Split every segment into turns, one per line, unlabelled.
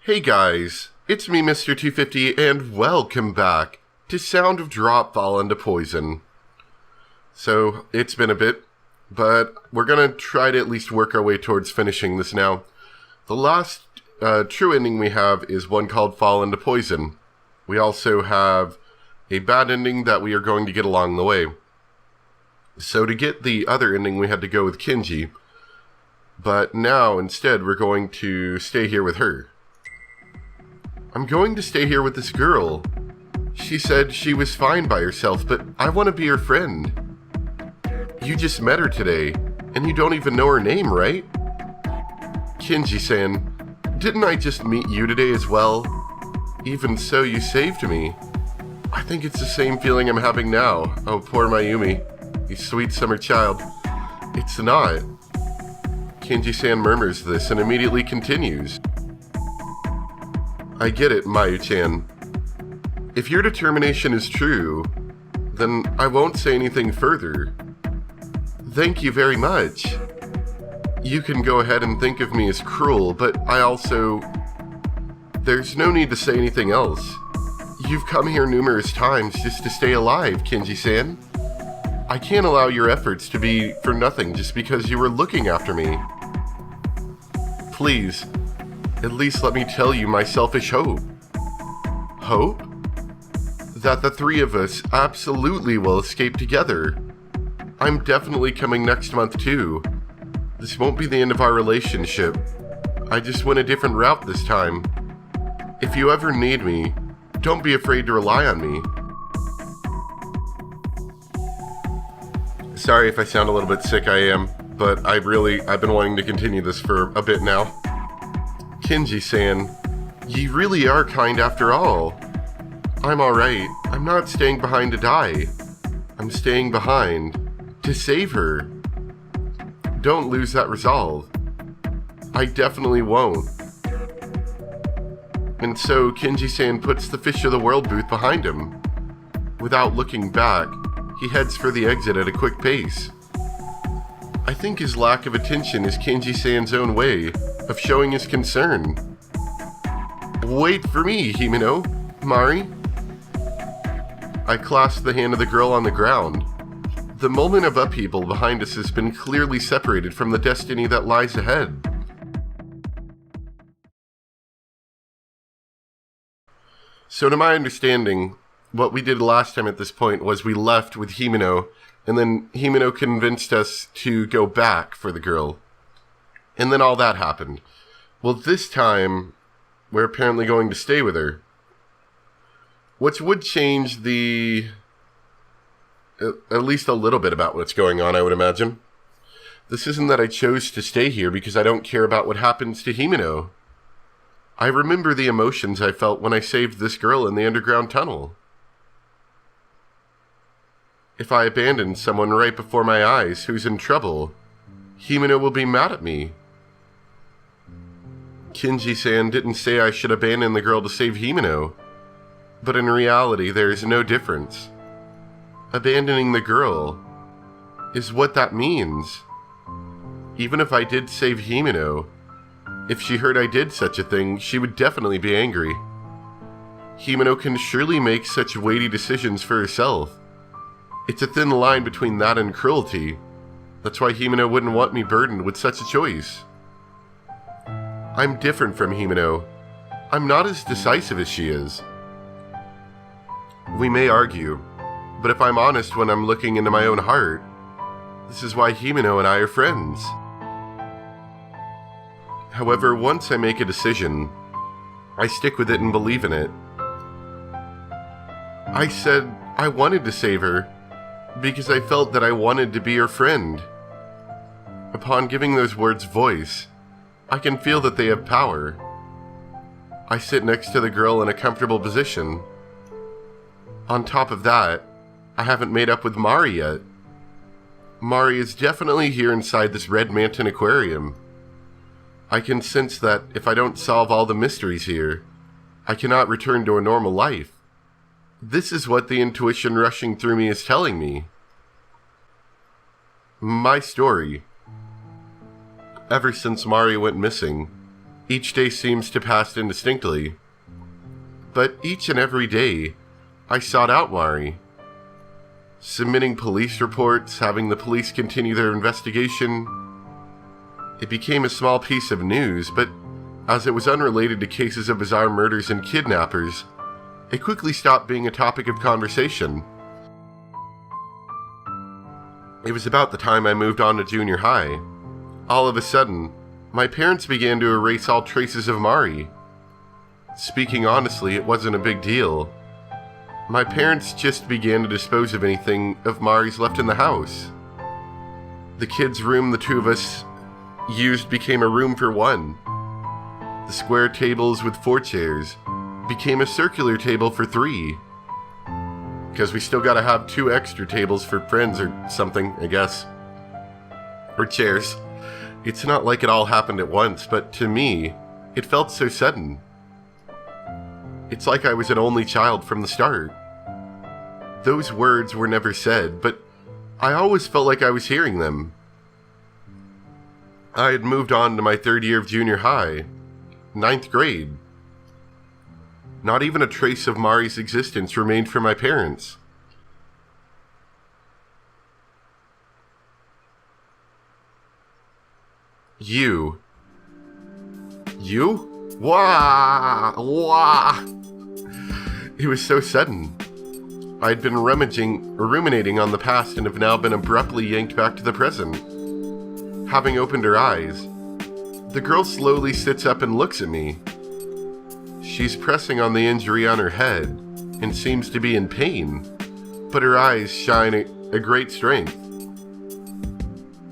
Hey guys, it's me Mr. 250 and welcome back to Sound of Drop Fall into Poison. So, it's been a bit, but we're gonna try to at least work our way towards finishing this now. The last true ending we have is one called Fall into Poison. We also have a bad ending that we are going to get along the way. So to get the other ending we had to go with Kenji, but now instead we're going to stay here with her. I'm going to stay here with this girl. She said she was fine by herself, but I want to be her friend. You just met her today, and you don't even know her name, right? Kenji-san, didn't I just meet you today as well? Even so, you saved me. I think it's the same feeling I'm having now. Oh, poor Mayumi. You sweet summer child. It's not. Kenji-san murmurs this and immediately continues. I get it, Mayu-chan. If your determination is true, then I won't say anything further. Thank you very much. You can go ahead and think of me as cruel, but I also... There's no need to say anything else. You've come here numerous times just to stay alive, Kenji-san. I can't allow your efforts to be for nothing just because you were looking after me. Please, at least let me tell you my selfish hope. Hope? That the three of us absolutely will escape together. I'm definitely coming next month too. This won't be the end of our relationship. I just went a different route this time. If you ever need me, don't be afraid to rely on me. Sorry if I sound a little bit sick, I am, but I've been wanting to continue this for a bit now. Kenji-san, ye really are kind after all. I'm alright. I'm not staying behind to die. I'm staying behind to save her. Don't lose that resolve. I definitely won't. And so Kenji-san puts the Fish of the World booth behind him. Without looking back, he heads for the exit at a quick pace. I think his lack of attention is Kenji-san's own way of showing his concern. Wait for me, Himeno. Mari. I clasp the hand of the girl on the ground. The moment of upheaval behind us has been clearly separated from the destiny that lies ahead. So to my understanding, what we did last time at this point was we left with Himeno, and then Himeno convinced us to go back for the girl. And then all that happened. Well, this time, we're apparently going to stay with her. Which would change at least a little bit about what's going on, I would imagine. This isn't that I chose to stay here because I don't care about what happens to Himeno. I remember the emotions I felt when I saved this girl in the underground tunnel. If I abandon someone right before my eyes who's in trouble, Himeno will be mad at me. Kenji-san didn't say I should abandon the girl to save Himeno, but in reality there is no difference. Abandoning the girl is what that means. Even if I did save Himeno, if she heard I did such a thing, she would definitely be angry. Himeno can surely make such weighty decisions for herself. It's a thin line between that and cruelty. That's why Himeno wouldn't want me burdened with such a choice. I'm different from Himeno. I'm not as decisive as she is. We may argue, but if I'm honest when I'm looking into my own heart, this is why Himeno and I are friends. However, once I make a decision, I stick with it and believe in it. I said I wanted to save her because I felt that I wanted to be her friend. Upon giving those words voice, I can feel that they have power. I sit next to the girl in a comfortable position. On top of that, I haven't made up with Mari yet. Mari is definitely here inside this red manton aquarium. I can sense that if I don't solve all the mysteries here, I cannot return to a normal life. This is what the intuition rushing through me is telling me. My story. Ever since Mari went missing, Each day seems to pass indistinctly. But each and every day, I sought out Mari. Submitting police reports, having the police continue their investigation. It became a small piece of news, but as it was unrelated to cases of bizarre murders and kidnappers, it quickly stopped being a topic of conversation. It was about the time I moved on to junior high. All of a sudden, my parents began to erase all traces of Mari. Speaking honestly, it wasn't a big deal. My parents just began to dispose of anything of Mari's left in the house. The kids' room the two of us used became a room for one. The square tables with 4 chairs became a circular table for 3. Because we still gotta have 2 extra tables for friends or something, I guess. Or chairs. It's not like it all happened at once, but to me, it felt so sudden. It's like I was an only child from the start. Those words were never said, but I always felt like I was hearing them. I had moved on to my 3rd year of junior high, 9th grade. Not even a trace of Mari's existence remained for my parents. You? Wah! Wah! It was so sudden. I had been ruminating on the past and have now been abruptly yanked back to the present. Having opened her eyes, the girl slowly sits up and looks at me. She's pressing on the injury on her head and seems to be in pain, but her eyes shine a great strength.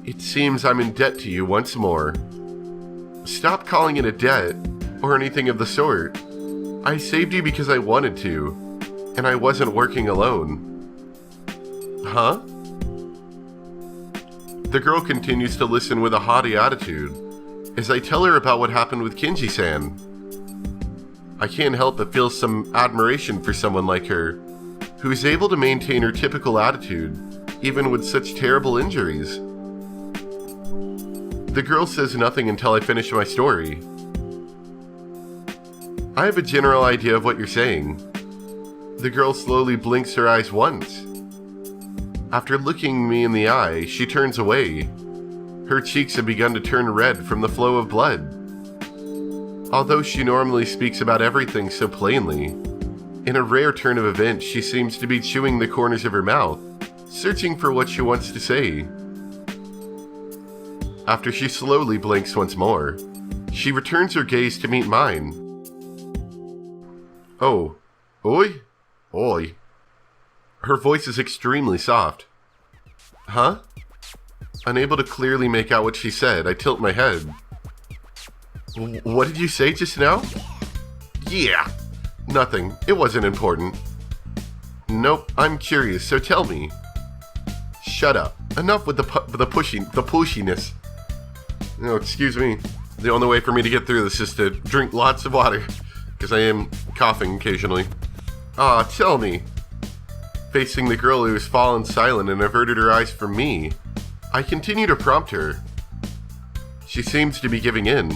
It seems I'm in debt to you once more. Stop calling it a debt or anything of the sort. I saved you because I wanted to, and I wasn't working alone. Huh? The girl continues to listen with a haughty attitude as I tell her about what happened with Kinji-san. I can't help but feel some admiration for someone like her, who is able to maintain her typical attitude, even with such terrible injuries. The girl says nothing until I finish my story. I have a general idea of what you're saying. The girl slowly blinks her eyes once. After looking me in the eye, she turns away. Her cheeks have begun to turn red from the flow of blood. Although she normally speaks about everything so plainly, in a rare turn of events, she seems to be chewing the corners of her mouth, searching for what she wants to say. After she slowly blinks once more, she returns her gaze to meet mine. Oh, oi? Oi. Her voice is extremely soft. Huh? Unable to clearly make out what she said, I tilt my head. What did you say just now? Yeah. Nothing. It wasn't important. Nope, I'm curious, so tell me. Shut up. Enough with the pushiness. No, excuse me. The only way for me to get through this is to drink lots of water, because I am coughing occasionally. Tell me. Facing the girl who has fallen silent and averted her eyes from me, I continue to prompt her. She seems to be giving in.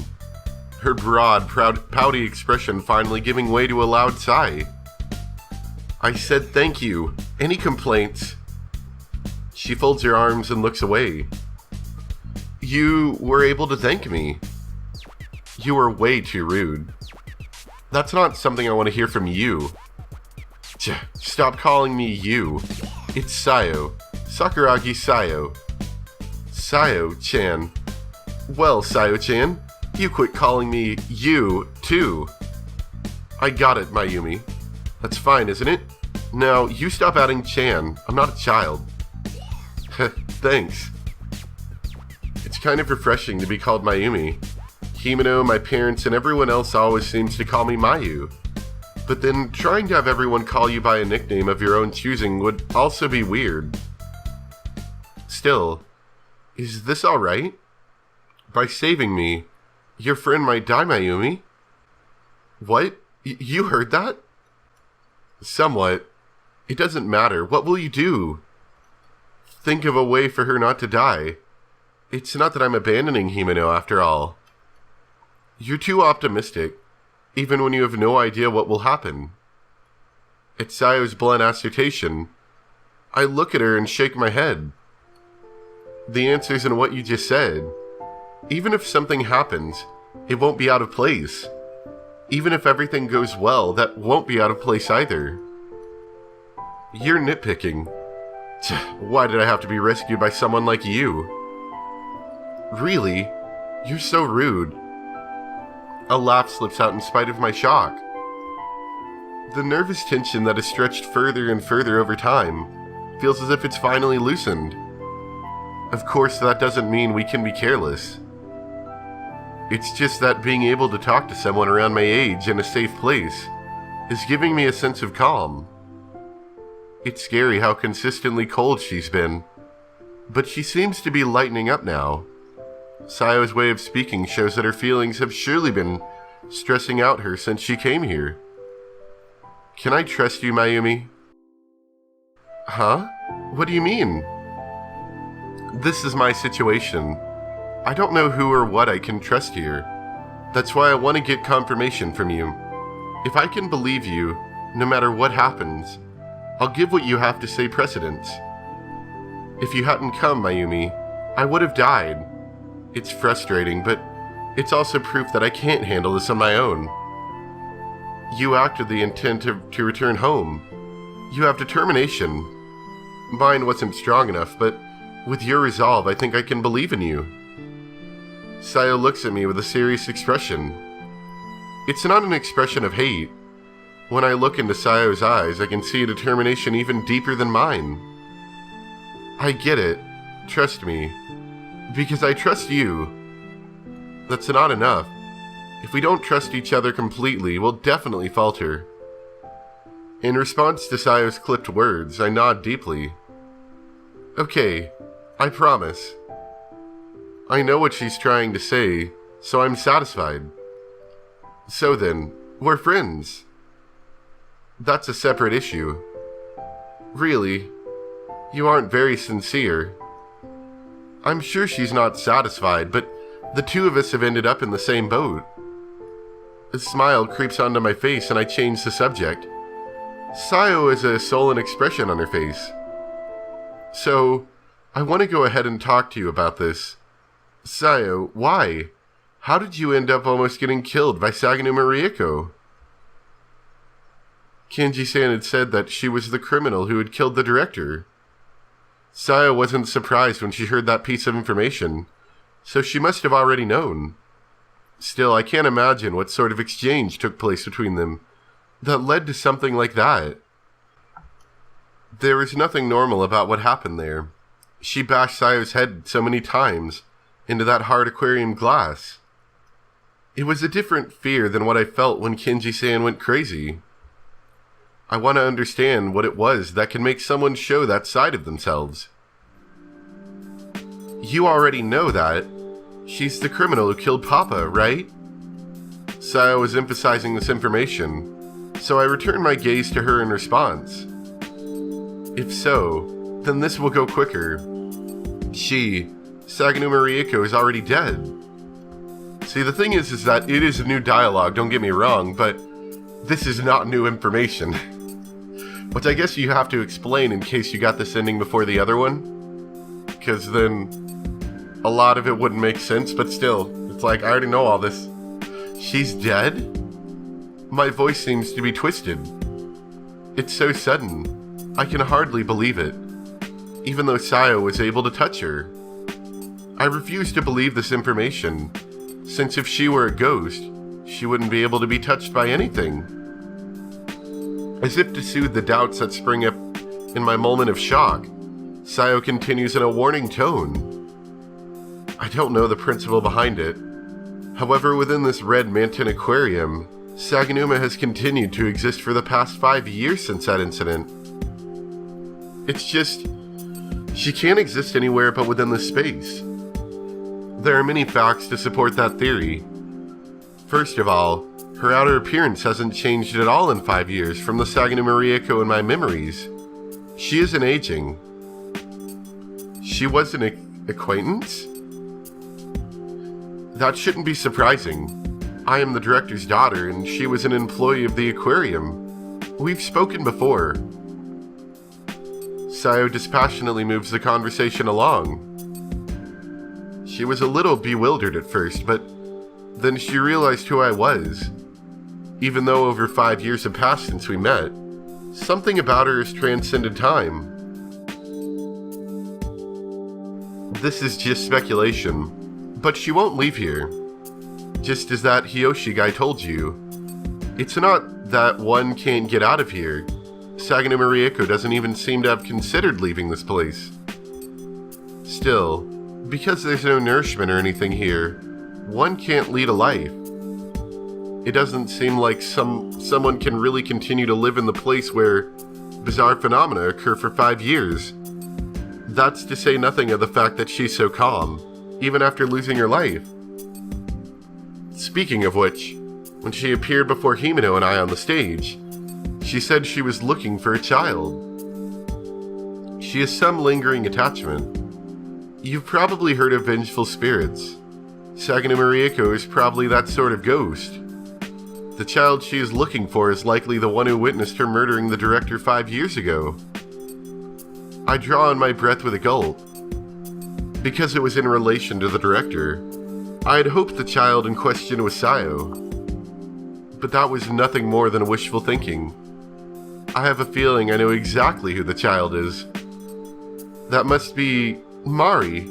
Her broad, pouty expression finally giving way to a loud sigh. I said thank you. Any complaints? She folds her arms and looks away. You were able to thank me. You were way too rude. That's not something I want to hear from you. Stop calling me you. It's Sayo. Sakuragi Sayo. Sayo-chan. Well, Sayo-chan, you quit calling me you, too. I got it, Mayumi. That's fine, isn't it? Now, you stop adding Chan. I'm not a child. Thanks. It's kind of refreshing to be called Mayumi. Himeno, my parents, and everyone else always seems to call me Mayu. But then, trying to have everyone call you by a nickname of your own choosing would also be weird. Still, is this alright? By saving me, your friend might die, Mayumi. What? You heard that? Somewhat. It doesn't matter. What will you do? Think of a way for her not to die. It's not that I'm abandoning Himeno after all. You're too optimistic, even when you have no idea what will happen. At Sayo's blunt assertion, I look at her and shake my head. The answer's in what you just said. Even if something happens, it won't be out of place. Even if everything goes well, that won't be out of place either. You're nitpicking. Why did I have to be rescued by someone like you? Really? You're so rude. A laugh slips out in spite of my shock. The nervous tension that has stretched further and further over time feels as if it's finally loosened. Of course, that doesn't mean we can be careless. It's just that being able to talk to someone around my age in a safe place is giving me a sense of calm. It's scary how consistently cold she's been, but she seems to be lightening up now. Sayo's way of speaking shows that her feelings have surely been stressing out her since she came here. Can I trust you, Mayumi? Huh? What do you mean? This is my situation. I don't know who or what I can trust here. That's why I want to get confirmation from you. If I can believe you, no matter what happens, I'll give what you have to say precedence. If you hadn't come, Mayumi, I would have died. It's frustrating, but it's also proof that I can't handle this on my own. You acted the intent to return home. You have determination. Mine wasn't strong enough, but with your resolve, I think I can believe in you. Sayo looks at me with a serious expression. It's not an expression of hate. When I look into Sayo's eyes, I can see a determination even deeper than mine. I get it. Trust me. Because I trust you. That's not enough. If we don't trust each other completely, we'll definitely falter. In response to Sayo's clipped words, I nod deeply. Okay, I promise. I know what she's trying to say, so I'm satisfied. So then, we're friends. That's a separate issue. Really, you aren't very sincere. I'm sure she's not satisfied, but the two of us have ended up in the same boat. A smile creeps onto my face and I change the subject. Sayo has a sullen expression on her face. So, I want to go ahead and talk to you about this. Sayo, why? How did you end up almost getting killed by Saganuma Rieko? Kenji-san had said that she was the criminal who had killed the director. Sayo wasn't surprised when she heard that piece of information, so she must have already known. Still, I can't imagine what sort of exchange took place between them that led to something like that. There was nothing normal about what happened there. She bashed Sayo's head so many times into that hard aquarium glass. It was a different fear than what I felt when Kenji-san went crazy. I want to understand what it was that can make someone show that side of themselves. You already know that. She's the criminal who killed Papa, right? Sayo was emphasizing this information, so I returned my gaze to her in response. If so, then this will go quicker. Saganuma Rieko is already dead. See, the thing is that it is a new dialogue, don't get me wrong, but this is not new information. Which I guess you have to explain in case you got this ending before the other one. Because then a lot of it wouldn't make sense, but still, it's like, I already know all this. She's dead? My voice seems to be twisted. It's so sudden. I can hardly believe it. Even though Sayo was able to touch her. I refuse to believe this information, since if she were a ghost, she wouldn't be able to be touched by anything. As if to soothe the doubts that spring up in my moment of shock, Sayo continues in a warning tone. I don't know the principle behind it. However, within this red Manton aquarium, Saganuma has continued to exist for the past 5 years since that incident. It's just, she can't exist anywhere but within this space. There are many facts to support that theory. First of all, her outer appearance hasn't changed at all in 5 years from the Saganuma Rieko in my memories. She isn't aging. She was an acquaintance? That shouldn't be surprising. I am the director's daughter, and she was an employee of the aquarium. We've spoken before. Sayo dispassionately moves the conversation along. She was a little bewildered at first, but then she realized who I was. Even though over 5 years have passed since we met, something about her has transcended time. This is just speculation, but she won't leave here. Just as that Hiyoshi guy told you, it's not that one can't get out of here. Sagano Murieko doesn't even seem to have considered leaving this place. Still, because there's no nourishment or anything here, one can't lead a life. It doesn't seem like someone can really continue to live in the place where bizarre phenomena occur for 5 years. That's to say nothing of the fact that she's so calm, even after losing her life. Speaking of which, when she appeared before Himeno and I on the stage, she said she was looking for a child. She has some lingering attachment. You've probably heard of vengeful spirits. Sagano Murieko is probably that sort of ghost. The child she is looking for is likely the one who witnessed her murdering the director 5 years ago. I draw on my breath with a gulp. Because it was in relation to the director, I had hoped the child in question was Sayo. But that was nothing more than wishful thinking. I have a feeling I know exactly who the child is. That must be Mari.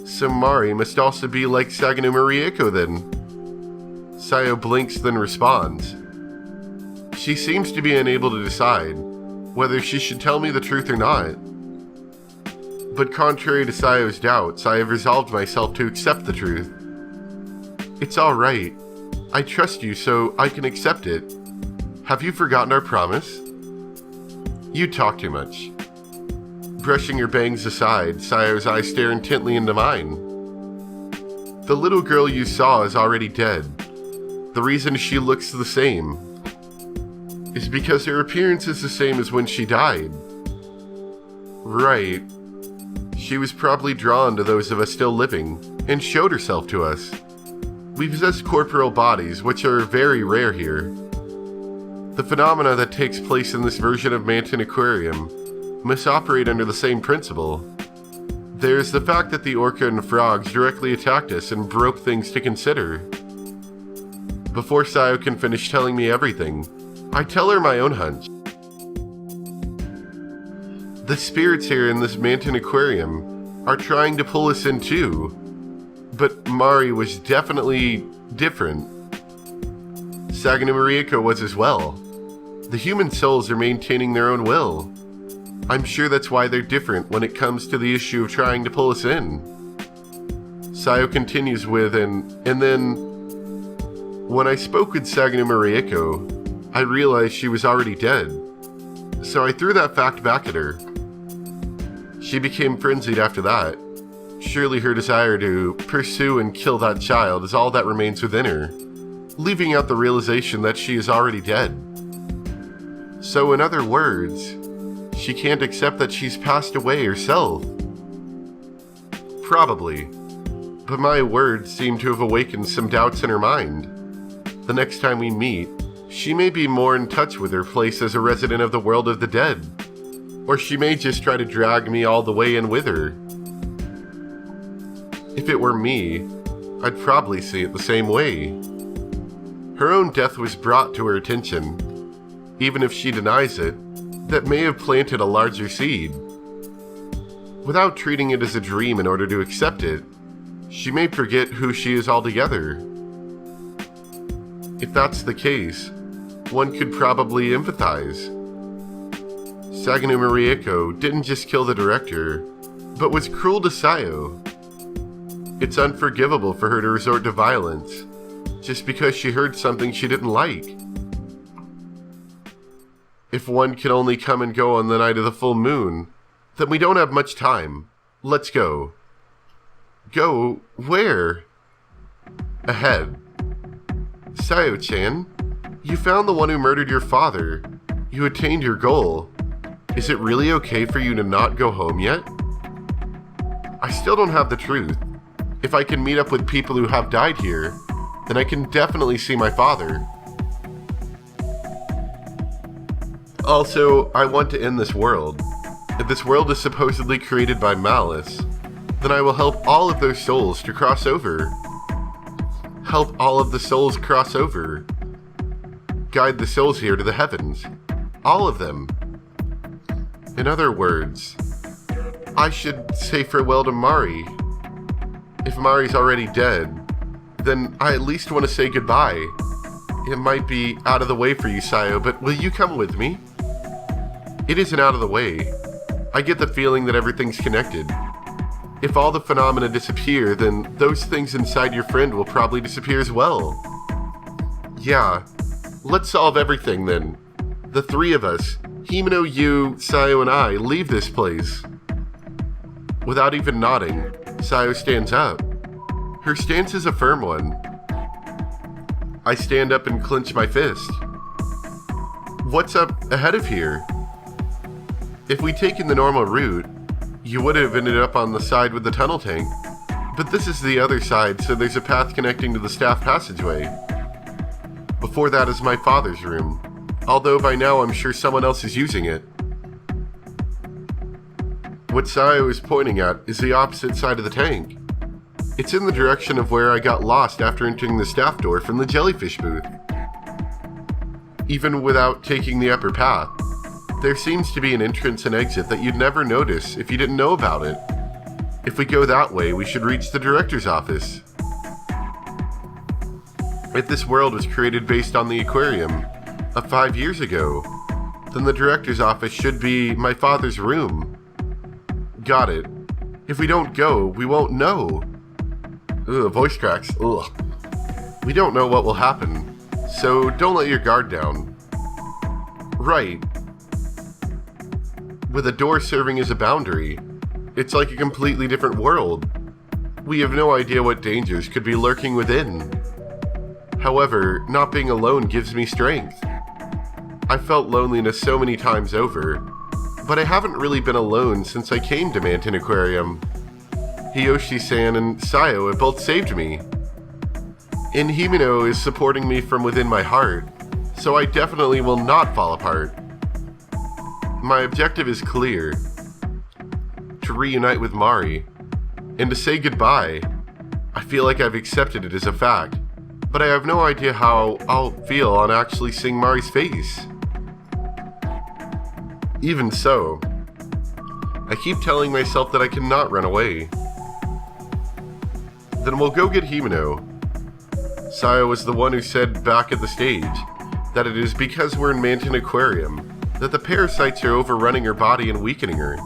So Mari must also be like Sagano Murieko then. Sayo blinks then responds. She seems to be unable to decide whether she should tell me the truth or not. But contrary to Sayo's doubts, I have resolved myself to accept the truth. It's alright. I trust you, so I can accept it. Have you forgotten our promise? You talk too much. Brushing her bangs aside, Sayo's eyes stare intently into mine. The little girl you saw is already dead. The reason she looks the same is because her appearance is the same as when she died. Right. She was probably drawn to those of us still living, and showed herself to us. We possess corporeal bodies, which are very rare here. The phenomena that takes place in this version of Manton Aquarium must operate under the same principle. There's the fact that the orca and frogs directly attacked us and broke things to consider. Before Sayo can finish telling me everything, I tell her my own hunch. The spirits here in this Manton Aquarium are trying to pull us in too, but Mari was definitely different. Sagano Murieko was as well. The human souls are maintaining their own will. I'm sure that's why they're different when it comes to the issue of trying to pull us in. Sayo continues with, and then, when I spoke with Sagano Murieko, I realized she was already dead. So I threw that fact back at her. She became frenzied after that. Surely her desire to pursue and kill that child is all that remains within her, leaving out the realization that she is already dead. So in other words, she can't accept that she's passed away herself. Probably. But my words seem to have awakened some doubts in her mind. The next time we meet, she may be more in touch with her place as a resident of the world of the dead. Or she may just try to drag me all the way in with her. If it were me, I'd probably see it the same way. Her own death was brought to her attention. Even if she denies it, that may have planted a larger seed. Without treating it as a dream in order to accept it, she may forget who she is altogether. If that's the case, one could probably empathize. Sagano Murieko didn't just kill the director, but was cruel to Sayo. It's unforgivable for her to resort to violence, just because she heard something she didn't like. If one can only come and go on the night of the full moon, then we don't have much time. Let's go. Go where? Ahead. Sayo-chan, you found the one who murdered your father. You attained your goal. Is it really okay for you to not go home yet? I still don't have the truth. If I can meet up with people who have died here, and I can definitely see my father. Also, I want to end this world. If this world is supposedly created by malice, then I will help all of those souls to cross over. Help all of the souls cross over. Guide the souls here to the heavens. All of them. In other words, I should say farewell to Mari. If Mari's already dead, then I at least want to say goodbye. It might be out of the way for you, Sayo, but will you come with me? It isn't out of the way. I get the feeling that everything's connected. If all the phenomena disappear, then those things inside your friend will probably disappear as well. Yeah, let's solve everything then. The three of us, Himeno, you, Sayo, and I, leave this place. Without even nodding, Sayo stands up. Her stance is a firm one. I stand up and clench my fist. What's up ahead of here? If we'd taken the normal route, you would have ended up on the side with the tunnel tank. But this is the other side, so there's a path connecting to the staff passageway. Before that is my father's room, although by now I'm sure someone else is using it. What Sayo is pointing at is the opposite side of the tank. It's in the direction of where I got lost after entering the staff door from the jellyfish booth. Even without taking the upper path, there seems to be an entrance and exit that you'd never notice if you didn't know about it. If we go that way, we should reach the director's office. If this world was created based on the aquarium of 5 years ago, then the director's office should be my father's room. Got it. If we don't go, we won't know. Ugh, voice cracks. Ugh. We don't know what will happen, so don't let your guard down. Right. With a door serving as a boundary, it's like a completely different world. We have no idea what dangers could be lurking within. However, not being alone gives me strength. I've felt loneliness so many times over, but I haven't really been alone since I came to Manton Aquarium. Hiyoshi-san and Sayo have both saved me. And Himeno is supporting me from within my heart, so I definitely will not fall apart. My objective is clear. To reunite with Mari, and to say goodbye. I feel like I've accepted it as a fact, but I have no idea how I'll feel on actually seeing Mari's face. Even so, I keep telling myself that I cannot run away. Then we'll go get Himeno. Sayo was the one who said back at the stage that it is because we're in Manton Aquarium that the parasites are overrunning her body and weakening her.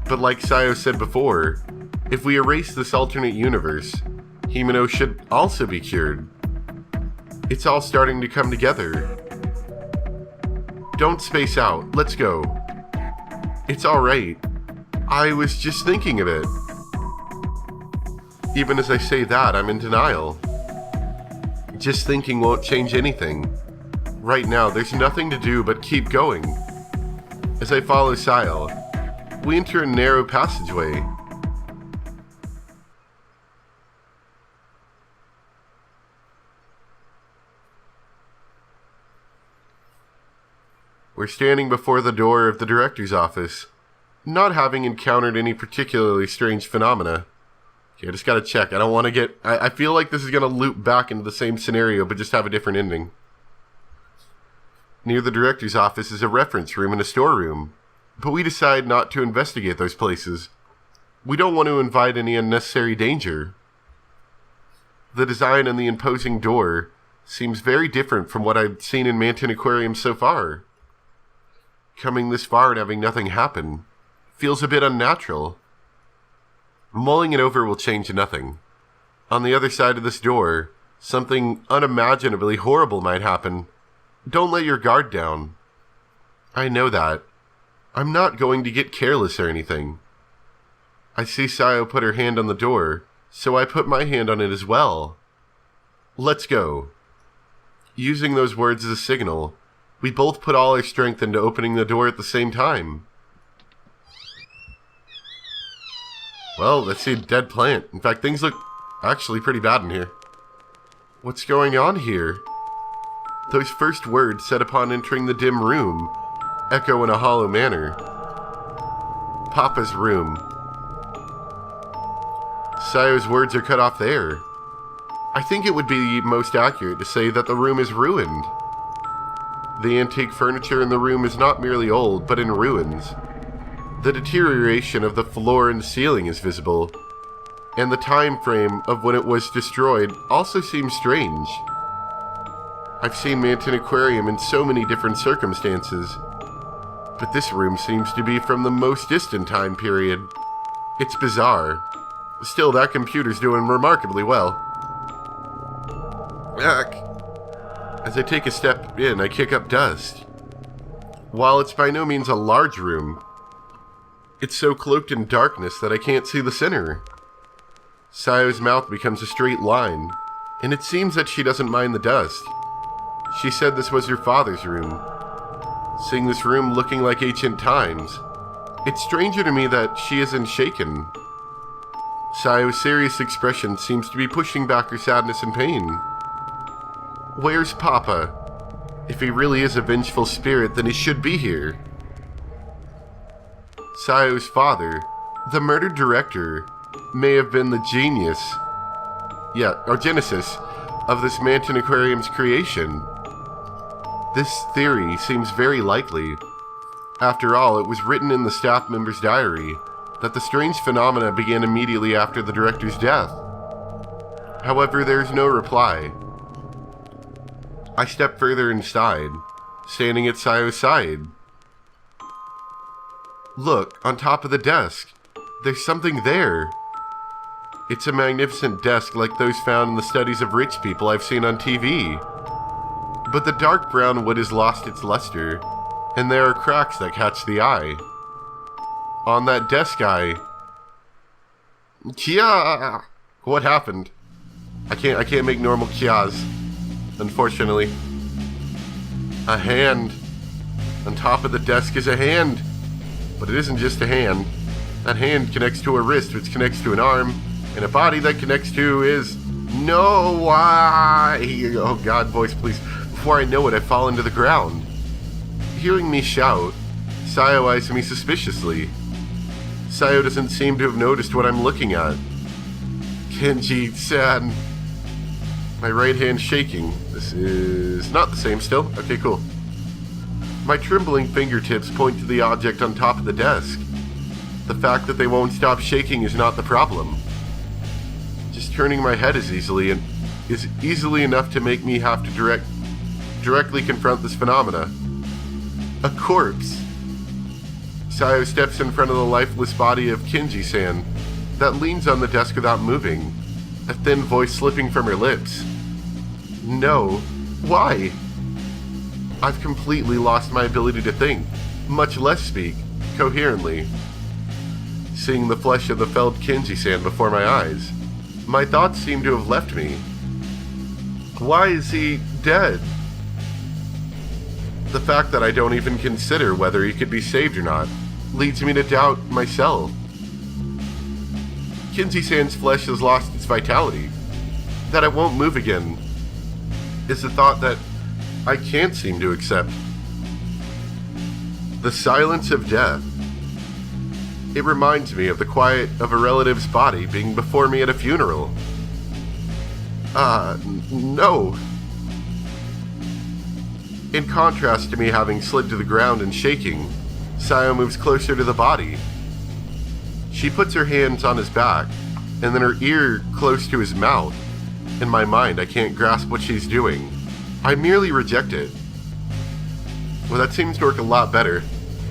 But like Sayo said before, if we erase this alternate universe, Himeno should also be cured. It's all starting to come together. Don't space out, let's go. It's alright. I was just thinking of it. Even as I say that, I'm in denial. Just thinking won't change anything. Right now, there's nothing to do but keep going. As I follow Sayo, we enter a narrow passageway. We're standing before the door of the director's office, not having encountered any particularly strange phenomena. Okay, I just gotta check. I don't want to get... I feel like this is gonna loop back into the same scenario, but just have a different ending. Near the director's office is a reference room and a storeroom, but we decide not to investigate those places. We don't want to invite any unnecessary danger. The design on the imposing door seems very different from what I've seen in Manton Aquarium so far. Coming this far and having nothing happen feels a bit unnatural. Mulling it over will change nothing. On the other side of this door, something unimaginably horrible might happen. Don't let your guard down. I know that. I'm not going to get careless or anything. I see Sayo put her hand on the door, so I put my hand on it as well. Let's go. Using those words as a signal, we both put all our strength into opening the door at the same time. Well, let's see a dead plant. In fact, things look actually pretty bad in here. What's going on here? Those first words said upon entering the dim room echo in a hollow manner. Papa's room. Sayo's words are cut off there. I think it would be most accurate to say that the room is ruined. The antique furniture in the room is not merely old, but in ruins. The deterioration of the floor and ceiling is visible, and the time frame of when it was destroyed also seems strange. I've seen Manton Aquarium in so many different circumstances, but this room seems to be from the most distant time period. It's bizarre. Still, that computer's doing remarkably well. As I take a step in, I kick up dust. While it's by no means a large room, it's so cloaked in darkness that I can't see the center. Sayo's mouth becomes a straight line, and it seems that she doesn't mind the dust. She said this was her father's room. Seeing this room looking like ancient times, it's stranger to me that she isn't shaken. Sayo's serious expression seems to be pushing back her sadness and pain. Where's Papa? If he really is a vengeful spirit, then he should be here. Sayo's father, the murdered director, may have been the genesis of this Manton Aquarium's creation. This theory seems very likely. After all, it was written in the staff member's diary that the strange phenomena began immediately after the director's death. However, there is no reply. I step further inside, standing at Sayo's side. Look, on top of the desk. There's something there. It's a magnificent desk like those found in the studies of rich people I've seen on TV. But the dark brown wood has lost its luster, and there are cracks that catch the eye. On that desk, Kia! What happened? I can't make normal kias, unfortunately. A hand. On top of the desk is a hand. But it isn't just a hand. That hand connects to a wrist, which connects to an arm, and a body that connects to is... No, why? Oh God, voice, please. Before I know it, I fall into the ground. Hearing me shout, Sayo eyes me suspiciously. Sayo doesn't seem to have noticed what I'm looking at. Kenji-san. My right hand shaking. This is not the same still. Okay, cool. My trembling fingertips point to the object on top of the desk. The fact that they won't stop shaking is not the problem. Just turning my head is easily enough to make me have to directly confront this phenomena. A corpse. Sayo steps in front of the lifeless body of Kenji-san that leans on the desk without moving, a thin voice slipping from her lips. No. Why? I've completely lost my ability to think, much less speak, coherently. Seeing the flesh of the felled Kenji-san before my eyes, my thoughts seem to have left me. Why is he dead? The fact that I don't even consider whether he could be saved or not leads me to doubt myself. Kenji-san's flesh has lost its vitality. That it won't move again is a thought that I can't seem to accept. The silence of death. It reminds me of the quiet of a relative's body being before me at a funeral. No. In contrast to me having slid to the ground and shaking, Sayo moves closer to the body. She puts her hands on his back, and then her ear close to his mouth. In my mind, I can't grasp what she's doing. I merely reject it. Well, that seems to work a lot better.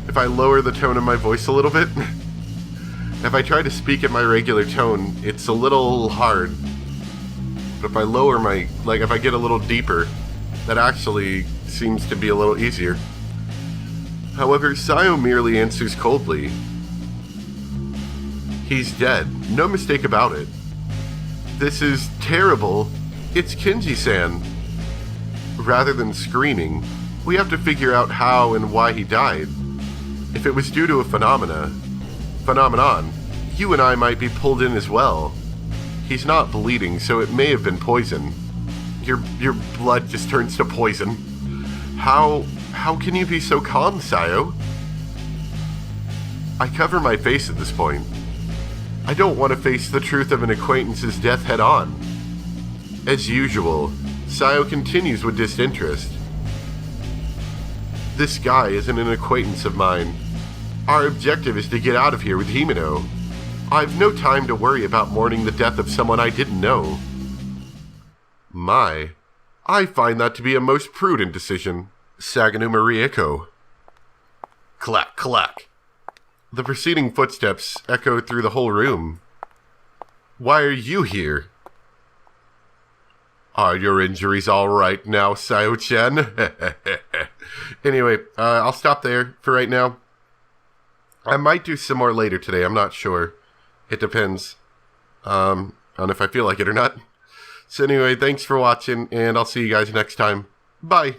If I lower the tone of my voice a little bit. If I try to speak at my regular tone, it's a little hard. But if I lower if I get a little deeper, that actually seems to be a little easier. However, Sayo merely answers coldly. He's dead. No mistake about it. This is terrible. It's Kenji-san. Rather than screaming, we have to figure out how and why he died. If it was due to a phenomenon, you and I might be pulled in as well. He's not bleeding, so it may have been poison. your blood just turns to poison. How can you be so calm, Sayo? I cover my face at this point. I don't want to face the truth of an acquaintance's death head on. As usual, Sayo continues with disinterest. This guy isn't an acquaintance of mine. Our objective is to get out of here with Himeno. I've no time to worry about mourning the death of someone I didn't know. My, I find that to be a most prudent decision. Saganu Marieko. Clack, clack. The preceding footsteps echoed through the whole room. Why are you here? Are your injuries all right now, Sayo-chan? Anyway, I'll stop there for right now. I might do some more later today, I'm not sure. It depends on if I feel like it or not. So anyway, thanks for watching, and I'll see you guys next time. Bye!